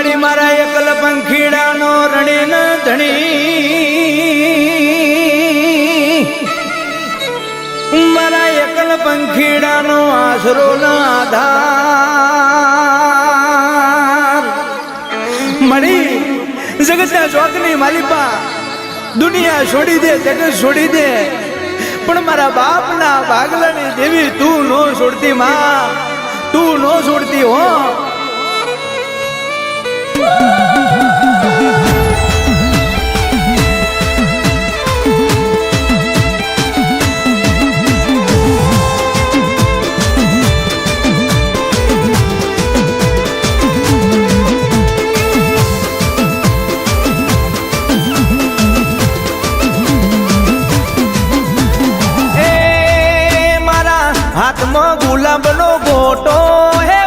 મારી મારા એકલ પંખીડાનો રણી ન ધણી મારા એકલ પંખીડાનો આશરો ન આધાર મળી જગતના ચોકની માલિપા દુનિયા છોડી દે જગત છોડી દે પણ મારા બાપના ભાગલાની દેવી તું નો છોડતી માં તું નો છોડતી હો હાથમાં ગુલાબનો ગોટો હે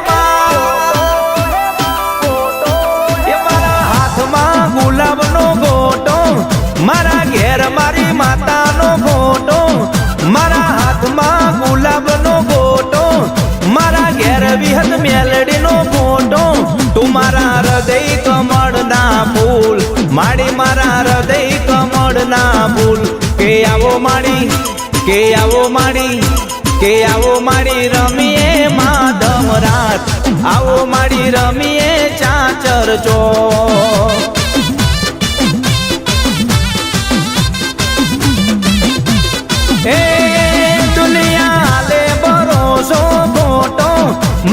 મારા હાથમાં ગુલાબનો ગોટો મારા ઘેર મારી માતાનો ગોટો મારા હાથમાં ગુલાબનો ગોટો મારા ઘેર વિહત મેલડીનો ગોટો તું મારા હૃદય કમળના ફૂલ માડી મારા હૃદય કમળના ફૂલ કે આવો માડી કે આવો માડી કે આવો માડી રમીએ માધમ રાત આવો માડી રમીએ ચાચર ચો એ દુનિયા લે ભરોસો ખોટો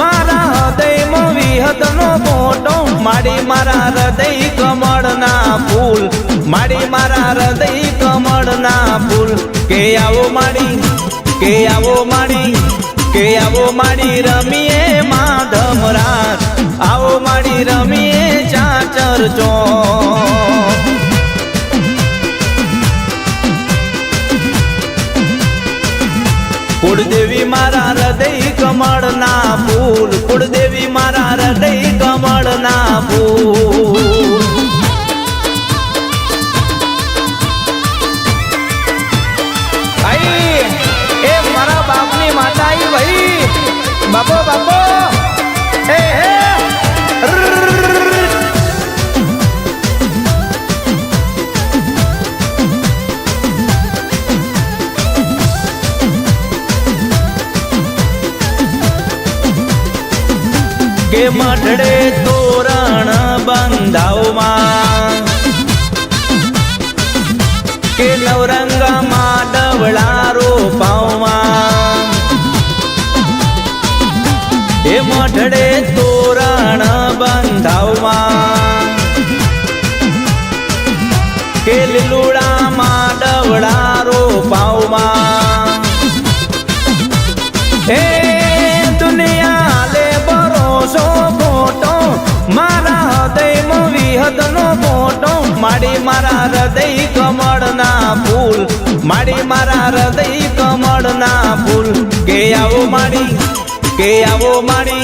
મારા હૃદયમાં વિહતનો ખોટો માડી મારા હૃદય કમળના ફૂલ માડી મારા હૃદય કમળના ફૂલ કે આવો માડી કે આવો માડી રમીએ માધમ રાત આવો માડી રમીએ ચાચર ચો કુળદેવી મારા હૃદય કમળના ફૂલ કુળદેવી મારા હૃદય કમળના ફૂલ બાપની માતા आई भाई बापो बापो ए के मठड़े तोरण बंधाओ मां के नवरंगा मां डवड़ा रोपाओ मां ए मठड़े तोरण बंधाओ मां के લીલુડા मां डवड़ा रोपाओ मां ए दुनिया ले भरोसो खोटो मारा हृदय में विहतनो खोटो माड़ी मारा हृदय कमळना फूल माड़ी मारा हृदय कमळना फूल के आवो माड़ी के आवो माड़ी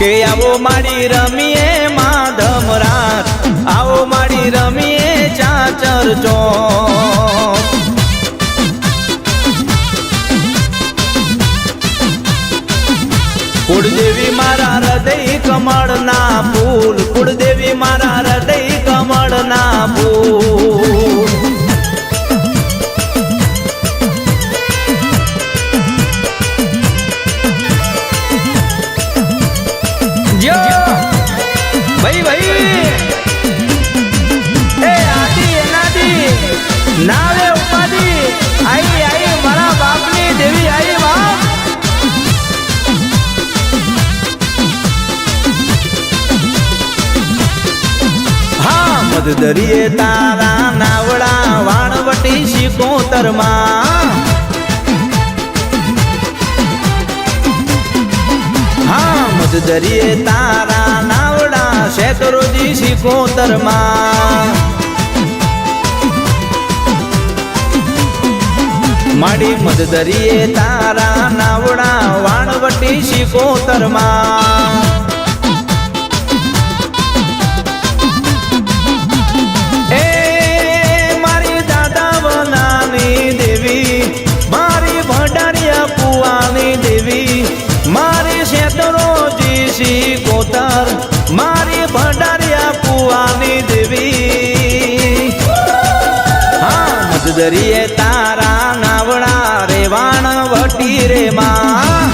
के आवो माड़ी रमीए माधम रात आवो माड़ी रमीए चाचर चो कुळदेवी मारा हृदय कमळना फूल कुळदेवी मारा हृदय कमळना फूल जो भाई भाई ए आदि अनादि नावे उपाधि आई आई मारा बापनी देवी आई बाप मद दरिये तारा नावड़ा वाणवटी शिकोतर मां हाँ मद दरिये तारा नावड़ा शेतरोजी शिकोतर मां माड़ी मद दरिये तारा नावड़ा वाणवटी शिकोतर मां मारी शेतरोजी शिकोतर मारी भंडारिया મધદરીએ તારા નાવડા રે વાણ વટી રે માં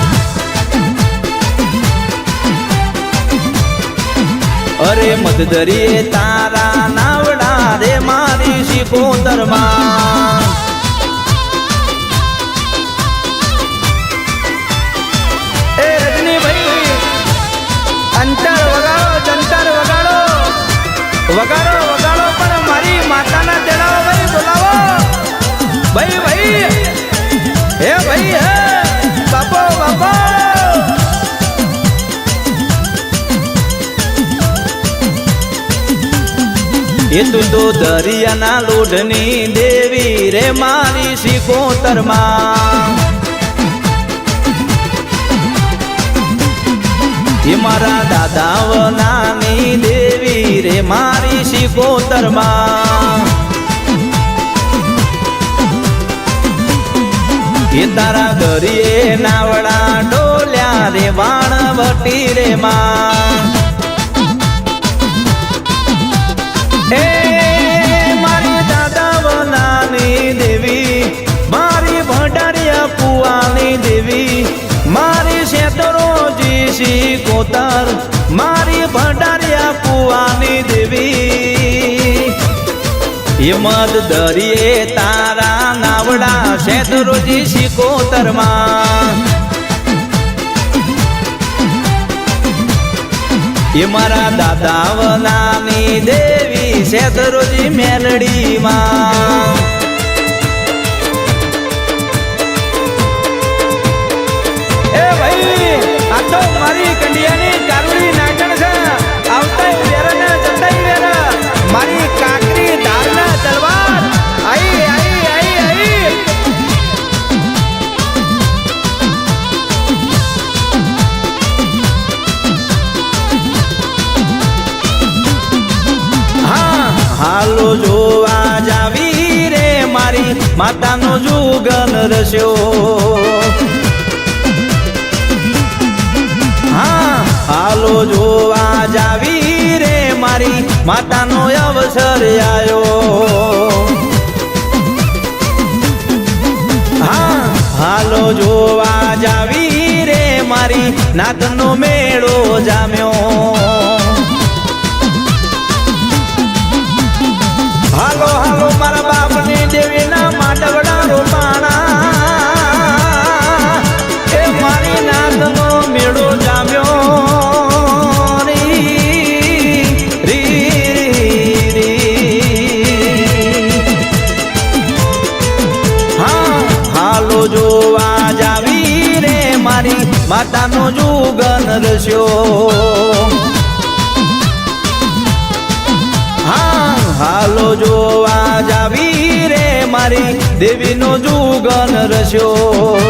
અરે મધદરીએ તારા નાવડા રે મારી શિકોતર માં એ રજનીભાઈ અંતર વગાડો જંતર વગાડો વગાડો વગાડો પણ મારી માતાના તેડાવો ભાઈ બોલાવો ભાઈ ભાઈ હે ભાઈ હે બાપો બાપો એ તું તો દરિયાના લોઢની દેવી રે મારી શિકોતર માં એ મારા દાદા વનાની દેવી રે મારી શિકોતર માં એ તારા દરિયે નાવડા ડોલ્યા રે વાણ વટી રે માં એ મારી દાદા વનાની દેવી મારી ભંડારિયા પુવાની દેવી મારી શેતરોજી શિકોતર મારી ભંડારિયા પુવાની દેવી એ મદ દરિયે તારા નાવડા શેતરોજી શિકોતર માં એ મારા દાદા વનાની દેવી શેતરોજી મેલડી માં એ ભાઈ આ તો મારી કંડિયાની કારુડી નાગણ છે આવતા વેરા જતા વેરા મારી કાકરી ઢાલના તલવાર આઈ આઈ આઈ આઈ હાલો જોવા જાવી રે મારી માતાનો જુગન રસ્યો હા હાલો જોવા જાવી રે મારી માતાનો અવસર આયો હા હાલો જોવા જાવી રે મારી નાતનો મેળો જામ્યો હાલો હાલો મારા બાપની દેવીના માંડવડા રોપાણા એ મારી નાતનો મેળો જામ્યો હા હાલો જોવા જાવી રે મારી માતાનો જુગન રસ્યો હાલો જોવા જાવી રે મારી દેવીનો જુગન રસ્યો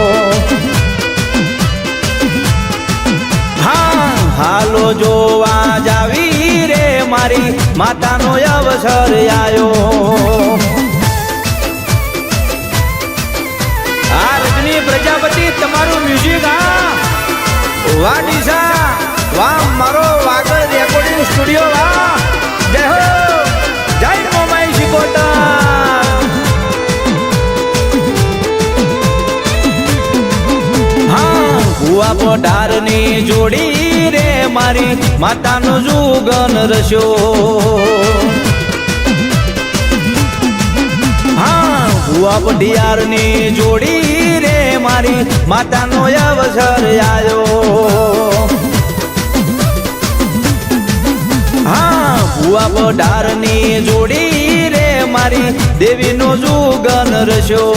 હા હાલો જોવા જાવી રે મારી માતાનો અવસર આયો આ રજની પ્રજાપતિ તમારું મ્યુઝિક હા વાહ ડીસા વાહ મારો વાગડ રેકોર્ડિંગ સ્ટુડિયો વાહ જય હો જય મોમાઈ શિકોતર હા ભુવા પઢારની જોડી રે મારી માતાનો જુગન રસ્યો હા ભુવા પઢિયારની જોડી રે મારી માતાનો અવસર આયો હા ભુવા પઢારની જોડી રે મારી દેવીનો જુગન રસ્યો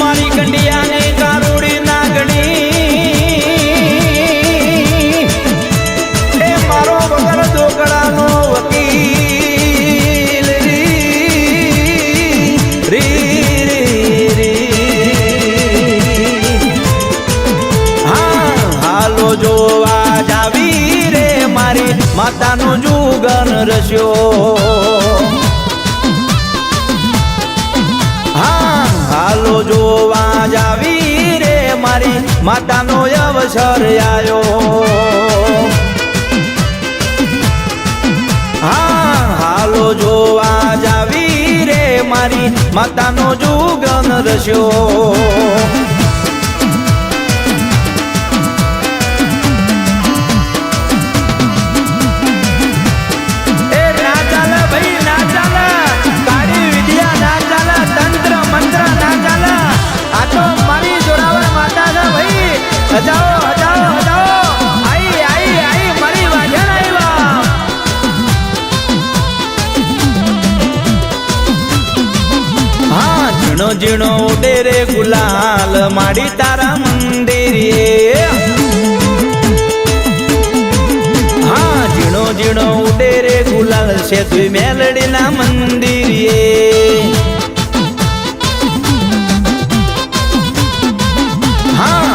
મારી કંડિયાને કારુડી નાગણી એ મારો વગર દોકડાનો વકીલ હા હાલો જોવા જાવી રે મારી માતાનો જુગન રસ્યો હા હાલો જોવા જાવી રે મારી માતાનો અવસર આયો હા જોવા જાવી રે મારી માતાનો જુગન રસ્યો હજાઓ હજાઓ હજાઓ આઈ આઈ આઈ મારી વાજણ આવ્યા હા ઝીણો ઝીણો ઉડે રે ગુલાલ માડી તારા મંદિરે હા ઝીણો ઝીણો ઉડે રે ગુલાલ છે તું મેલડીના મંદિરે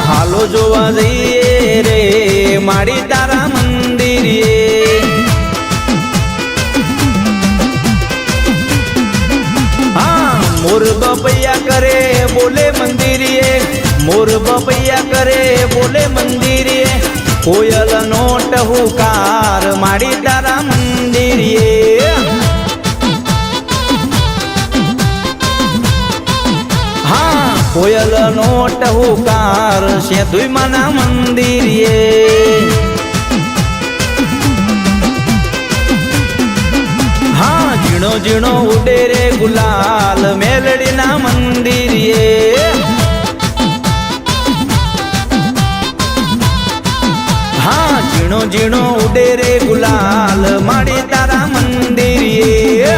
હાલો જોવા જઈએ રે માડી તારા મંદિરે હા મોર બપૈયા કરે બોલે મંદિરે મોર બપૈયા કરે બોલે મંદિરે કોયલ નો ટહુકાર માડી તારા મંદિરે કોયલ નો ટહુકાર છે દુઈમાના મંદિરે હા ઝીણો ઝીણો ઉડે રે ગુલાલ મેલડીના મંદિરે હા ઝીણો ઝીણો ઉડે રે ગુલાલ માડી તારા મંદિરે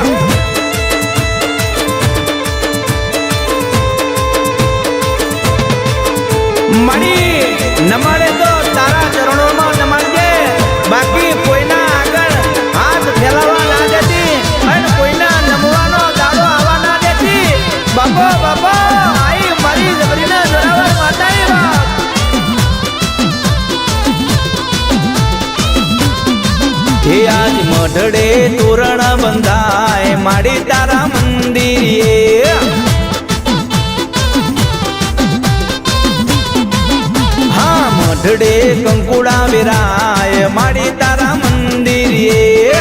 મારી નમાડે તો તારા ચરણોમાં નમાડજે બાકી કોઈના આગળ હાથ ફેલાવા ના દેતી અને કોઈના નમવાનો દાડો આવવા ના દેતી બાપો બાપો આઈ મારી જબરીને જોરાવર માતાએ બાપ હે આજ મઢડે તોરણ બંધાય માડી તારા મંદિરે મઢડે કંકુડા વિરાય માડી તારા મંદિરે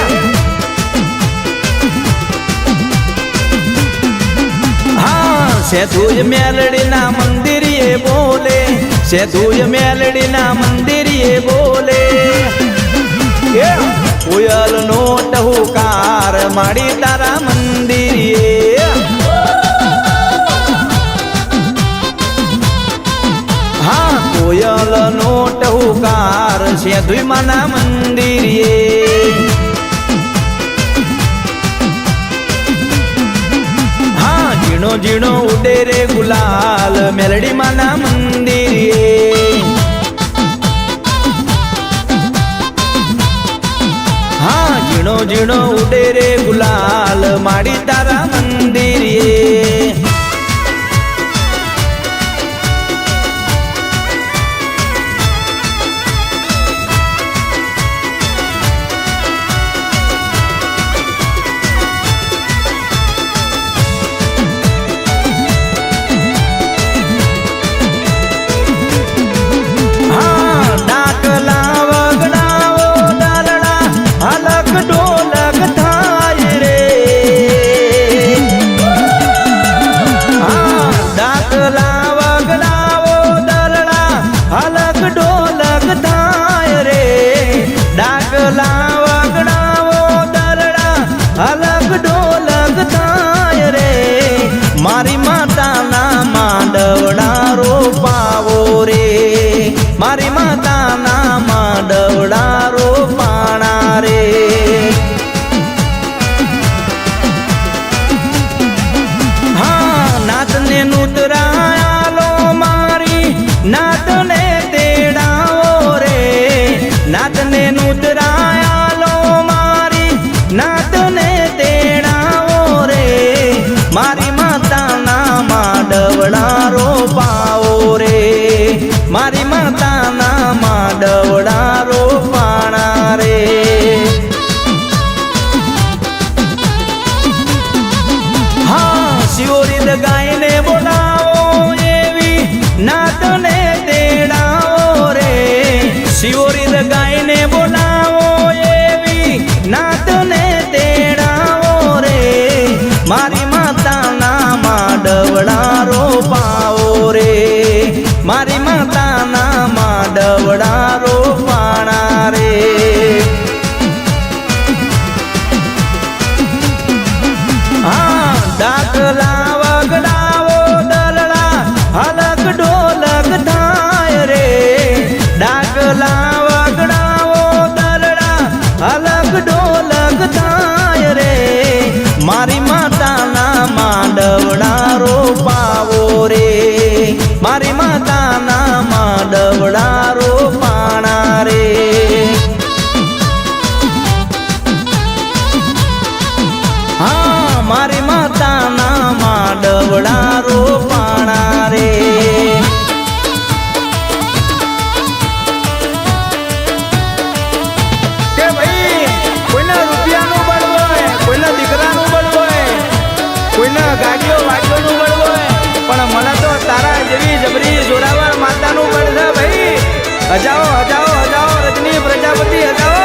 હા સેતુજ મેલડીના મંદિરે બોલે સેતુજ મેલડીના મંદિરે બોલે કોયલ નો ટહુકાર માડી તારા મંદિરે કોયલ નો ટહુકાર છે દુઈમાના મંદિરે હા ઝીણો ઝીણો ઉડે રે ગુલાલ મેલડી માના મંદિરે હા ઝીણો ઝીણો ઉડે રે ગુલાલ માડી તારા મંદિરે અલગ ઢોલક થાય રે મારી માતાના માંડવડા રોપાવો રે મારી માતાના માંડવડા રોપાણા રે હા નાતને નૂતરાયાલો મારી નાતને તેડાવો રે નાતને નૂતરાયાલો મારી નાતને મારી માતાના માંડવડા રોપાવો રે મારી માતાના માંડવડા રોપાણા રે હા શિવરીદ ગાયને બોલાવો એવી નાતને તેડાવો રે શિવરીદ ગાયને બોલાવો એવી નાતને તેડાવો માંડવડા રોપાવો રે મારી માતાના માંડવડા રોપાણા રે હા મારી માતાના માંડવડા રોપાણા રે કે ભાઈ કોઈના રૂપિયાનું બળ હોય કોઈના દીકરાનું બળ હોય કોઈના ગાડીઓ વાડીઓનું બળ હોય પણ મને તો તારા જેવી જબરી જોરાવર માતાનું બળ છે ભાઈ હજાઓ હજાઓ હજાઓ રજની પ્રજાપતિ હજાઓ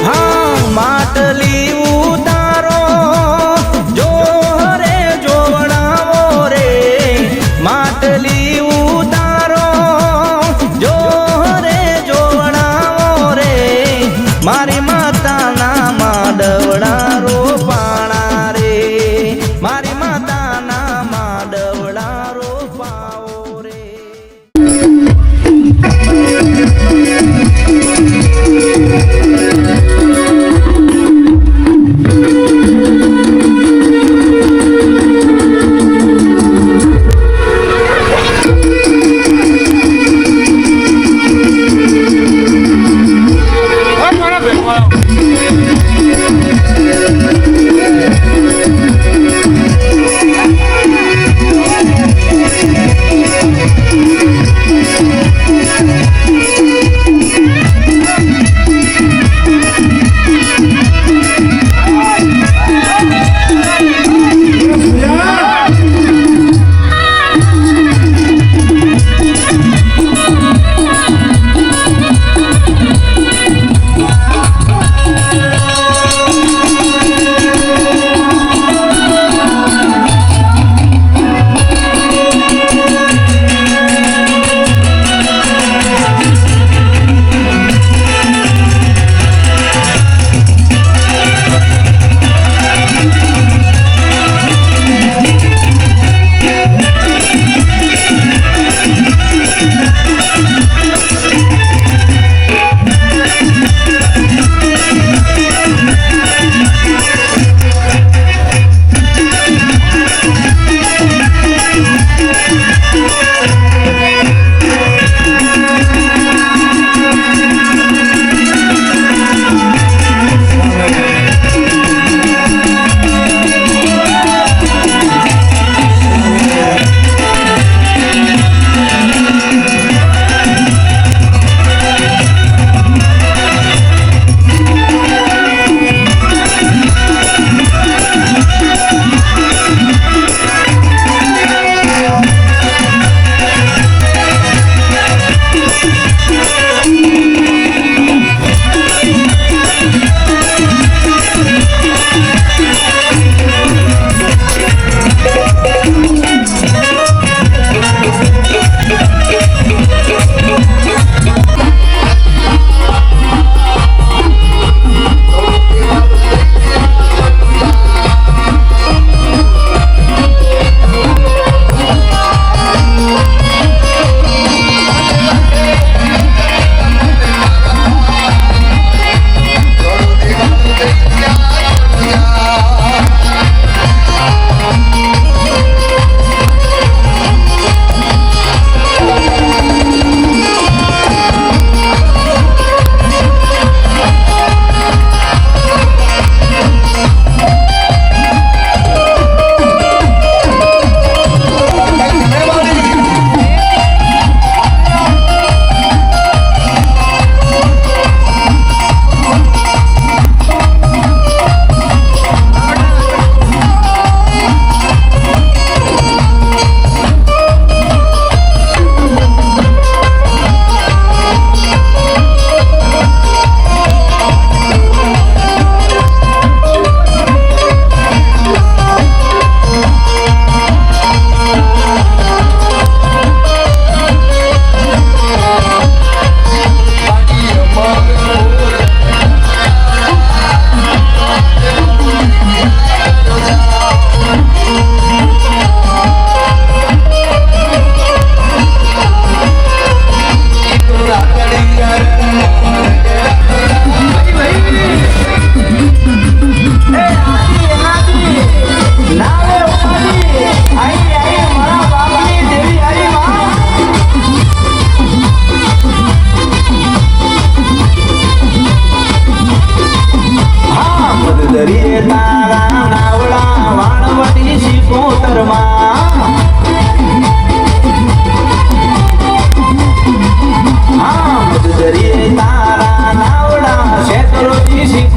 હા માટલી ઉતારો જો રે જોવડાવો રે માટલી ઉતારો જો રે જોવડાવો રે મારી માતાના માંડવડા રોપાણા રે મારી માતાના માંડવડા રોપાવો રે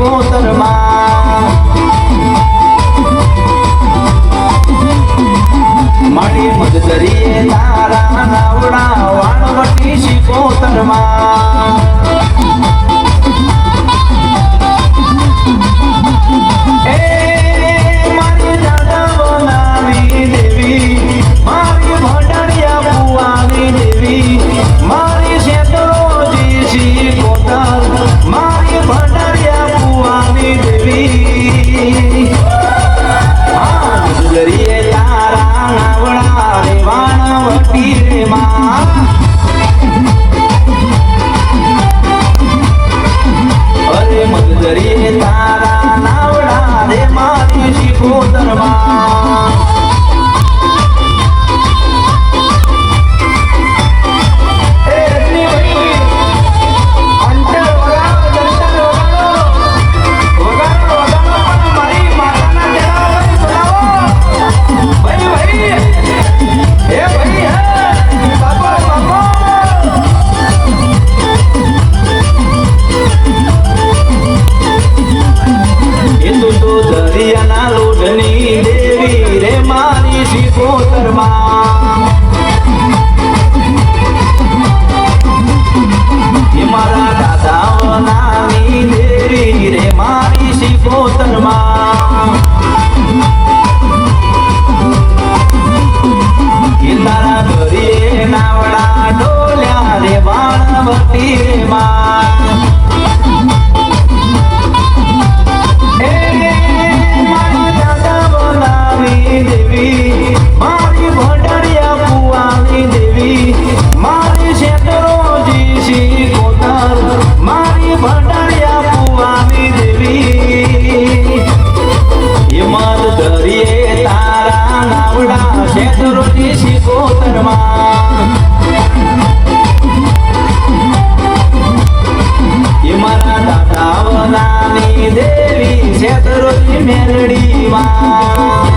શિકોતરમાં મારી મધદરીએ તારા નાવડા વાણવટી શિકોતરમાં મારી દાદા બોલાવી દેવી મારી ભંડારિયા પુવાની દેવી મારી શેતરોજી શિકોતર મારી ભંડારિયા પુવાની દેવી મધદરીએ તારા નાવડા રે વાણવટી રે માં અરે મધદરીએ તારા નાવડા રે મારી શિકોતરમાં દરિયાના લોઢની દેવી રે મારી શિકોતરમાં મારા દાદા નાની દેવી રે મારી શિકોતરમાં તારા ઘરે નાવડા ડોલ્યા રે વાણવટી રે માં દેવી મારી ભંડારિયા પુવાની દેવી મારી શેતરોજી શિકોતર મારી ભંડારિયા પુવાની દેવી હિમત દરિયે તારા નાવડા શેતરોજી શિકોતરમાં મારા દાદા નાની દેવી શેતરોજી મેલડીમાં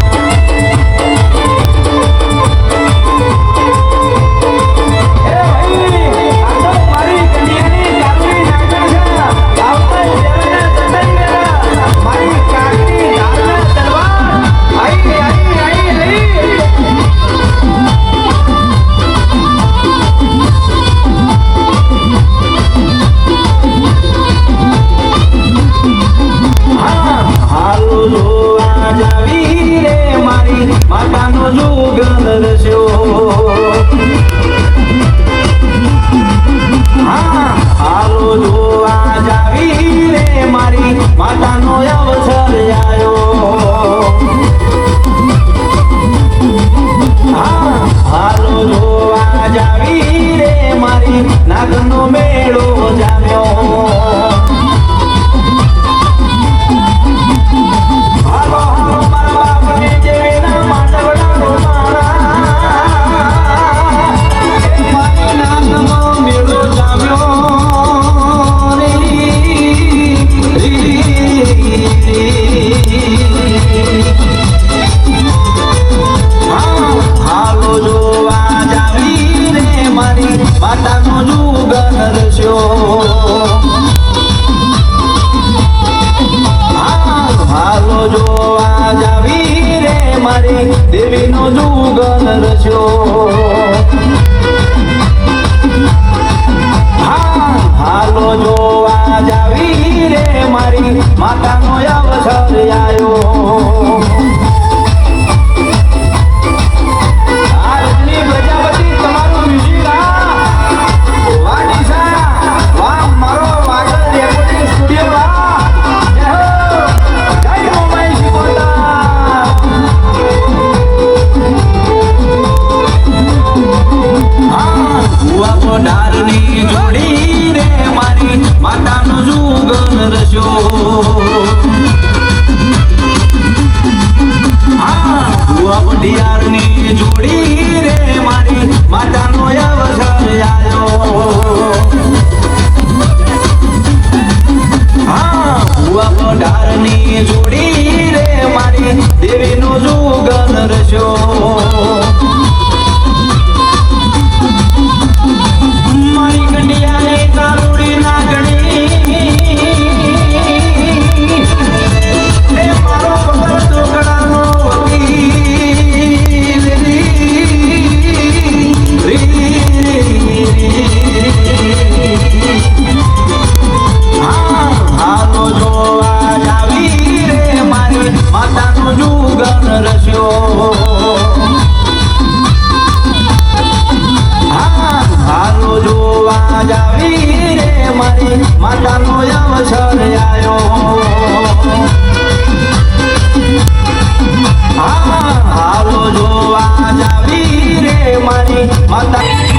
માતાનો જુગલ રસ્યો હાલો જોવા જાવી રે મારી માતાનો અવસર આવ્યો હાલો જોવા જાવી રે મારી નાગનો મેળો જામ્યો માતાનો જુગલ રસ્યો હાલો જોવા જાવી રે મારી દેવીનો જુગલ રસ્યો હાલો જોવા જાવી રે મારી માતાનો અવસર આવ્યો ડારની જોડી રે મારી માતાનો જુગલ રસ્યો માતાનો અવસર આવ્યો હાલો જોવા જાવી રે મારી માતા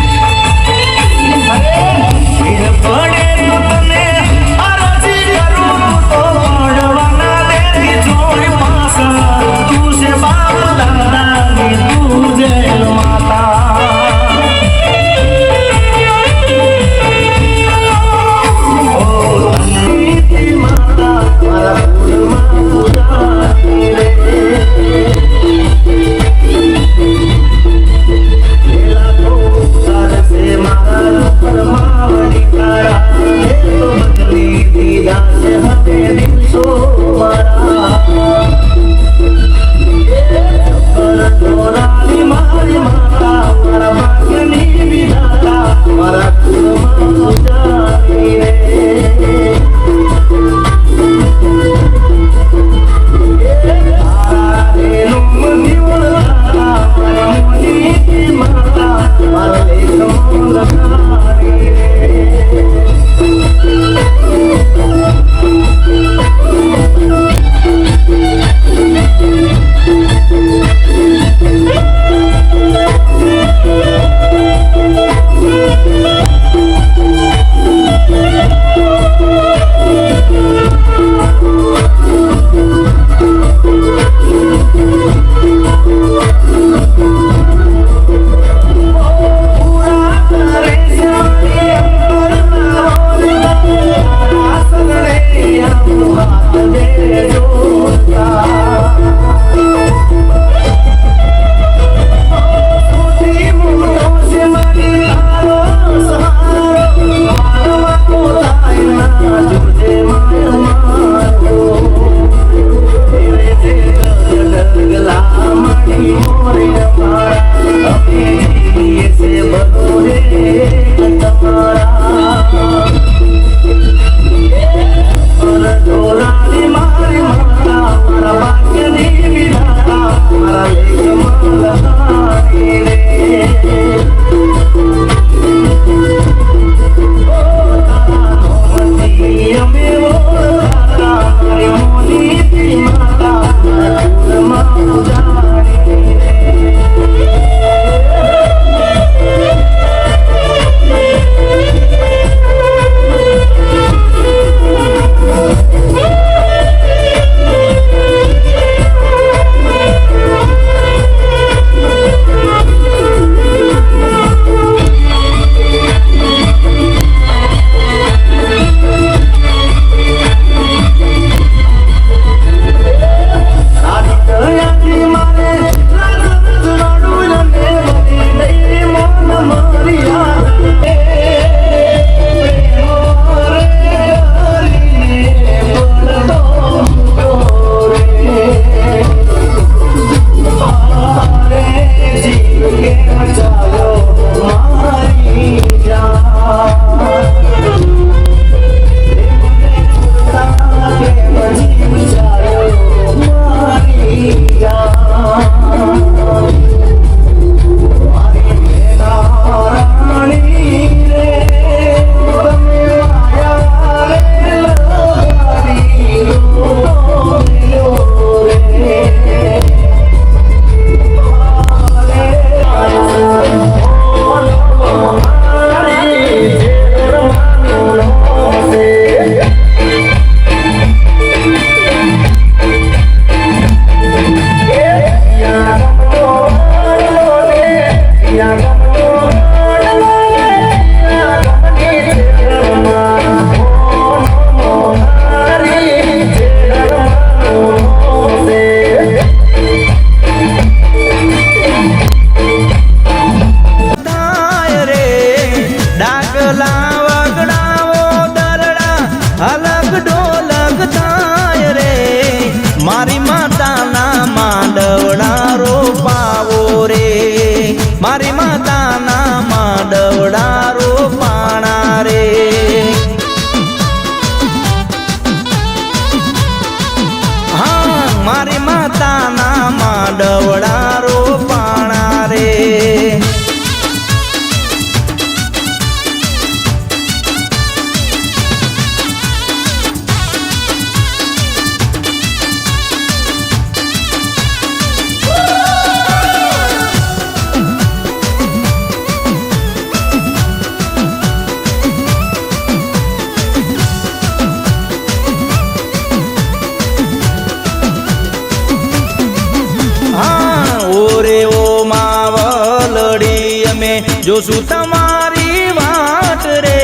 જોશું તમારી વાટ રે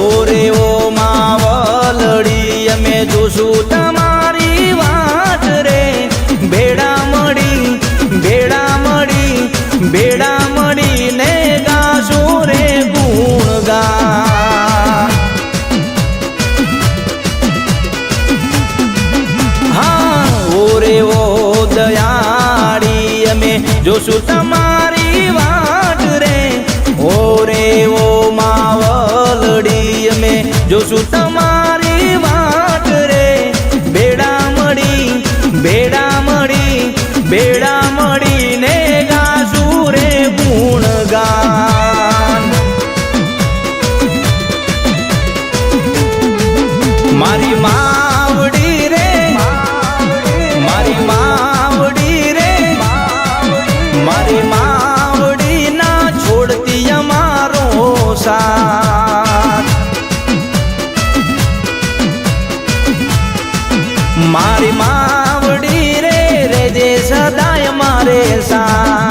ઓરે ઓ માવલડી અમે જોશું તમારી વાટ રે ભેડા મળીને ગાશું રે ગુણગાન હા ઓરે ઓ દયાળી અમે જોશું તમારી વાટ રે ઓરે ઓ માવલડી અમે જોશું તમારી વાટ રે ભેડા મળીને ગાશું રે ગુણગાન મારી માવડી રે મારી માવડી ના છોડતી અમારો સાથ મારી માવડી રે રેજે સદાય મારે સાથ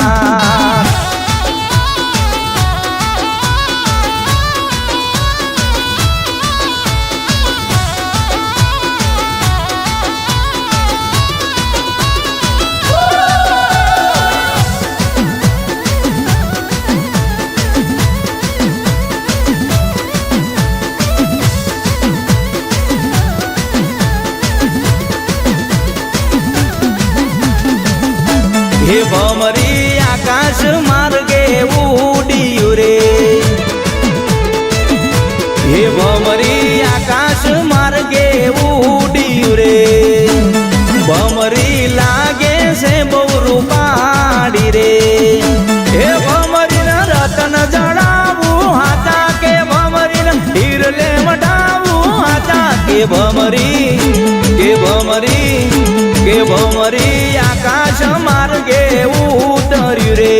હે ભમરી આકાશ માર્ગે ઉડ્યું રે હે ભમરી આકાશ માર્ગે ઉડ્યું રે ભમરી લાગે છે બહુ રૂપાળી રે હે ભમરી રતન જણાવું હાચા કે ભમરી હીરલે મટાવું હાચા કે ભમરી આકાશ માર્ગે ઉતર્યું રે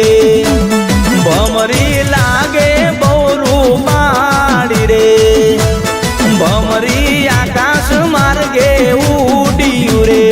ભમરી લાગે બહુ રૂપાળી રે ભમરી આકાશ માર્ગે ઉડ્યું રે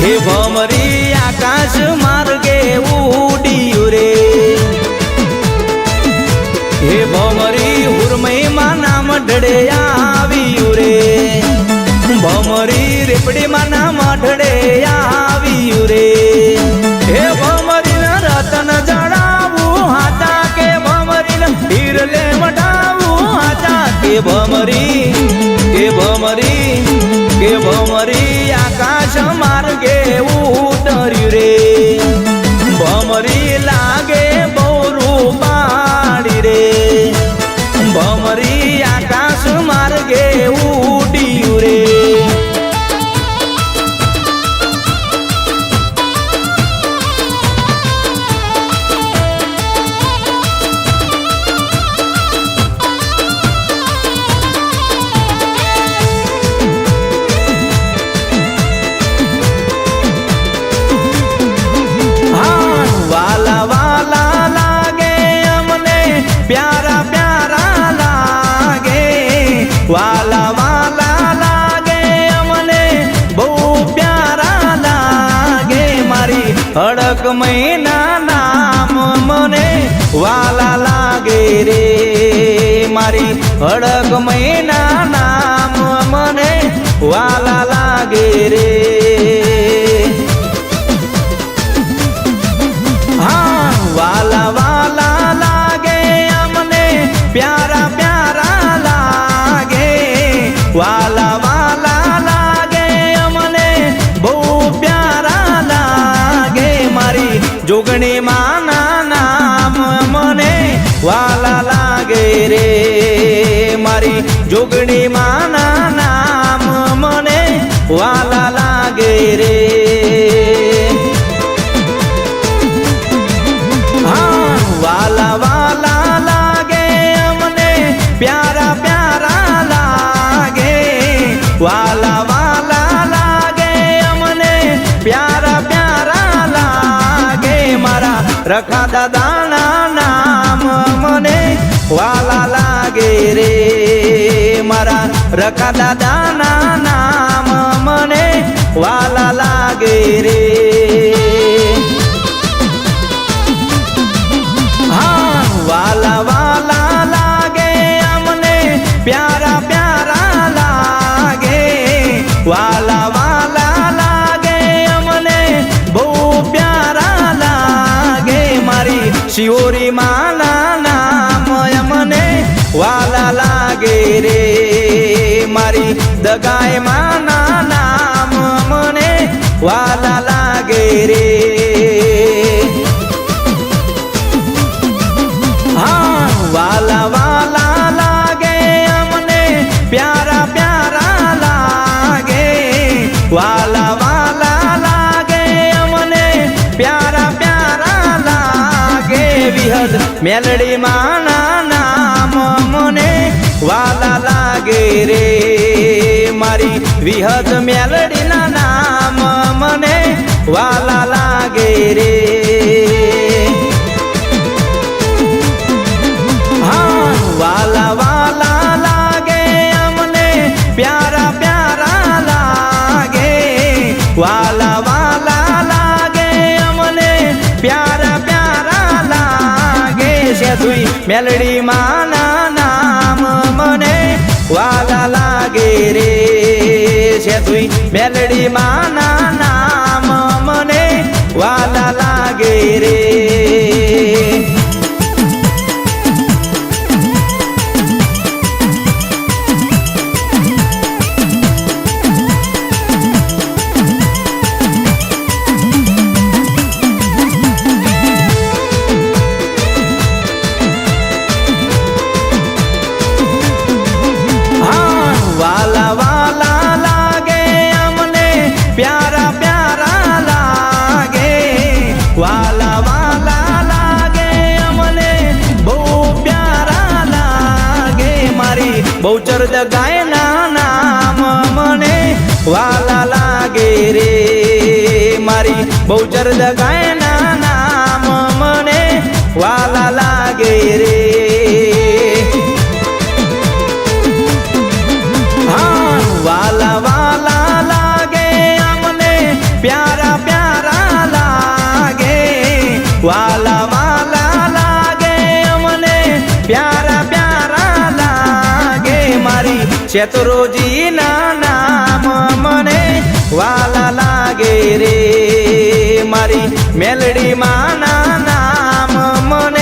હે ભમરી આકાશ માર્ગે ઉડ્યું રે હે ભમરી હુરમઈમાં નામ ઢળે આવ્યું રે ભમરી રેપડીમાં નામ ઢળે આવ્યું રે હે ભમરી રતન જણાવું હાચા કે ભમરી હીરલે મટાવું હાચા કે ભમરી આકાશ માર્ગે ઉતર્યું રે ભમરી લાગે બહુ રૂપાળી રે ભમરી આકાશ માર્ગે ઉડ્યું રે વાલા લાગે અમને બહુ પ્યારા લાગે મારી અડક મહિના નામ મને વાલા લાગે રે મારી અડક મહિના નામ મને વાલા લાગે રે હા વાલા લાગે અમને પ્યારા વાલા લાગે અમને બહુ પ્યારા લાગે મારી જોગણી માના નામ મને વાલા લાગે રે મારી જોગણી માના નામ મને વાલા લાગે રે હા વાલા લાગે અમને પ્યારા રખા દાદાના નામ મને વાલા લાગે રે મારા રખા દાદાના નામ મને વાલા લાગે રે હા વાલા વાલા લાગે અમને પ્યારા પ્યારા લાગે વાલા વાલા લાગે અમને બહુ પ્યારા લાગે મારી શિવોરી માના નામ અમને વાલા લાગે રે મારી દગાય માના નામ મને વાલા લાગે રે હા વાલા વાલા લાગે અમને પ્યારા પ્યારા લાગે વાલા વાલા લાગે અમને પ્યારા પ્યારા લાગે વિહદ મેલડી માના નામ મને વાલા લાગે રે મારી વિહદ મેલડીના નામ મને વાલા લાગે રે હા વાલા વાલા લાગે અમને પ્યારા પ્યારા લાગે વાલા વાલા લાગે અમને પ્યારા પ્યારા લાગે સેતુઈ મેલડી માના નામ મને વાલા લાગે રે સેતુઈ મેલડી માના નામ મને વાલા લાગે રે વાલા વાલા લાગે અમને પ્યારા પ્યારા લાગે વાલા વાલા લાગે અમને બહુ પ્યારા લાગે મારી બહુચર દગાયના નામ મને વાલા લાગે રે મારી બહુચર દગાયના નામ મને વાલા લાગે રે વાલા વાલા લાગે અમને પ્યારા પ્યારા લાગે વાલા વાલા લાગે અમને પ્યારા પ્યારા લાગે મારી ચતુરોજીના નામ મને વાલા લાગે રે મારી મેલડી માના નામ મને